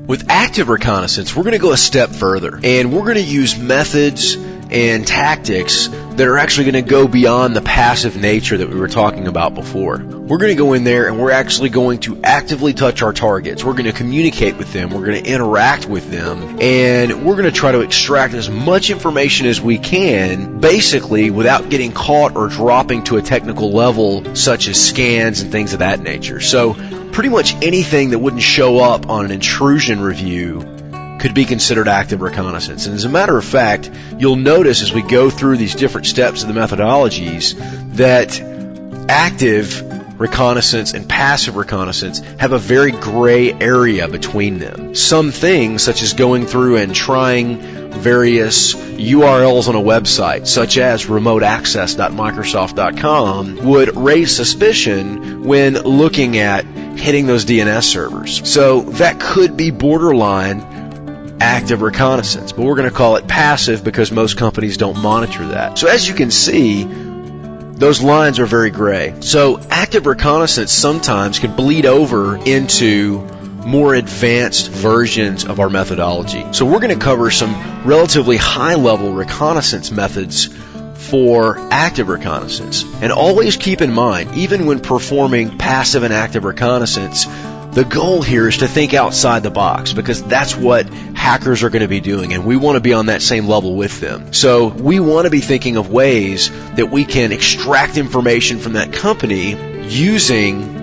With active reconnaissance, we're going to go a step further, and we're going to use methods and tactics that are actually going to go beyond the passive nature that we were talking about before. We're going to go in there and we're actually going to actively touch our targets. We're going to communicate with them. We're going to interact with them, and we're going to try to extract as much information as we can, basically without getting caught or dropping to a technical level such as scans and things of that nature. So pretty much anything that wouldn't show up on an intrusion review could be considered active reconnaissance. And as a matter of fact, you'll notice as we go through these different steps of the methodologies that active reconnaissance and passive reconnaissance have a very gray area between them. Some things, such as going through and trying various URLs on a website, such as remoteaccess.microsoft.com, would raise suspicion when looking at hitting those DNS servers. So that could be borderline active reconnaissance, but we're going to call it passive because most companies don't monitor that. So as you can see, those lines are very gray. So active reconnaissance sometimes can bleed over into more advanced versions of our methodology. So we're going to cover some relatively high-level reconnaissance methods for active reconnaissance. And always keep in mind, even when performing passive and active reconnaissance, the goal here is to think outside the box, because that's what hackers are going to be doing, and we want to be on that same level with them. So we want to be thinking of ways that we can extract information from that company using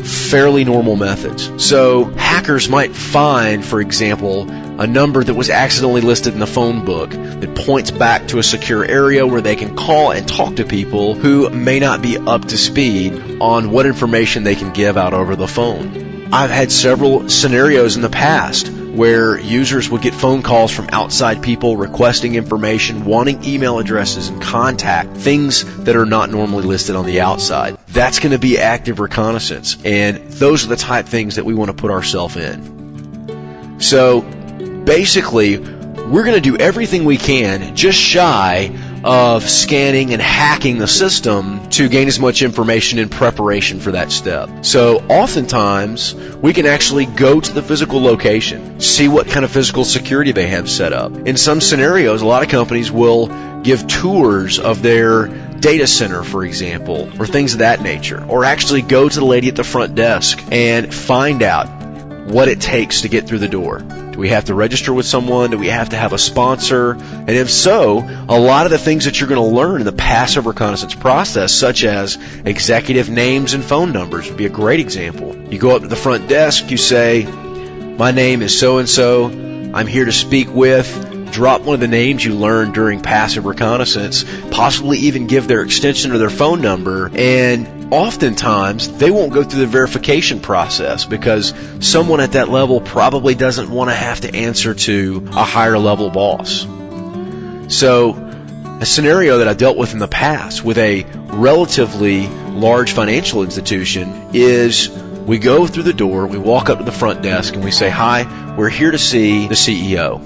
fairly normal methods. So hackers might find, for example, a number that was accidentally listed in the phone book that points back to a secure area where they can call and talk to people who may not be up to speed on what information they can give out over the phone. I've had several scenarios in the past where users would get phone calls from outside people requesting information, wanting email addresses and contact, things that are not normally listed on the outside. That's going to be active reconnaissance, and those are the type things that we want to put ourselves in. So basically, we're going to do everything we can, just shy of scanning and hacking the system, to gain as much information in preparation for that step. So oftentimes, we can actually go to the physical location, see what kind of physical security they have set up. In some scenarios, a lot of companies will give tours of their data center, for example, or things of that nature, or actually go to the lady at the front desk and find out what it takes to get through the door. Do we have to register with someone? Do we have to have a sponsor? And if so, a lot of the things that you're going to learn in the passive reconnaissance process, such as executive names and phone numbers, would be a great example. You go up to the front desk, you say, "My name is so-and-so, I'm here to speak with," drop one of the names you learned during passive reconnaissance, possibly even give their extension or their phone number, and oftentimes they won't go through the verification process because someone at that level probably doesn't want to have to answer to a higher level boss. So a scenario that I dealt with in the past with a relatively large financial institution is we go through the door, we walk up to the front desk, and we say, "Hi, we're here to see the CEO.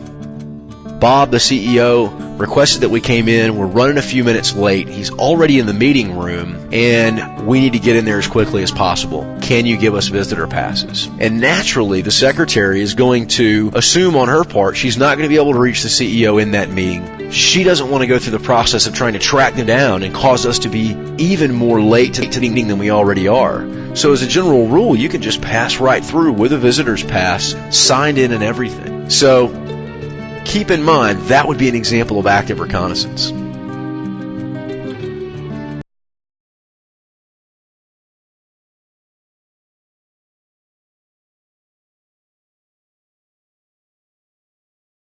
Bob, the CEO, requested that we came in. We're running a few minutes late. He's already in the meeting room, and we need to get in there as quickly as possible. Can you give us visitor passes?" And naturally, the secretary is going to assume on her part she's not going to be able to reach the CEO in that meeting. She doesn't want to go through the process of trying to track them down and cause us to be even more late to the meeting than we already are. So as a general rule, you can just pass right through with a visitor's pass, signed in and everything. So keep in mind, that would be an example of active reconnaissance.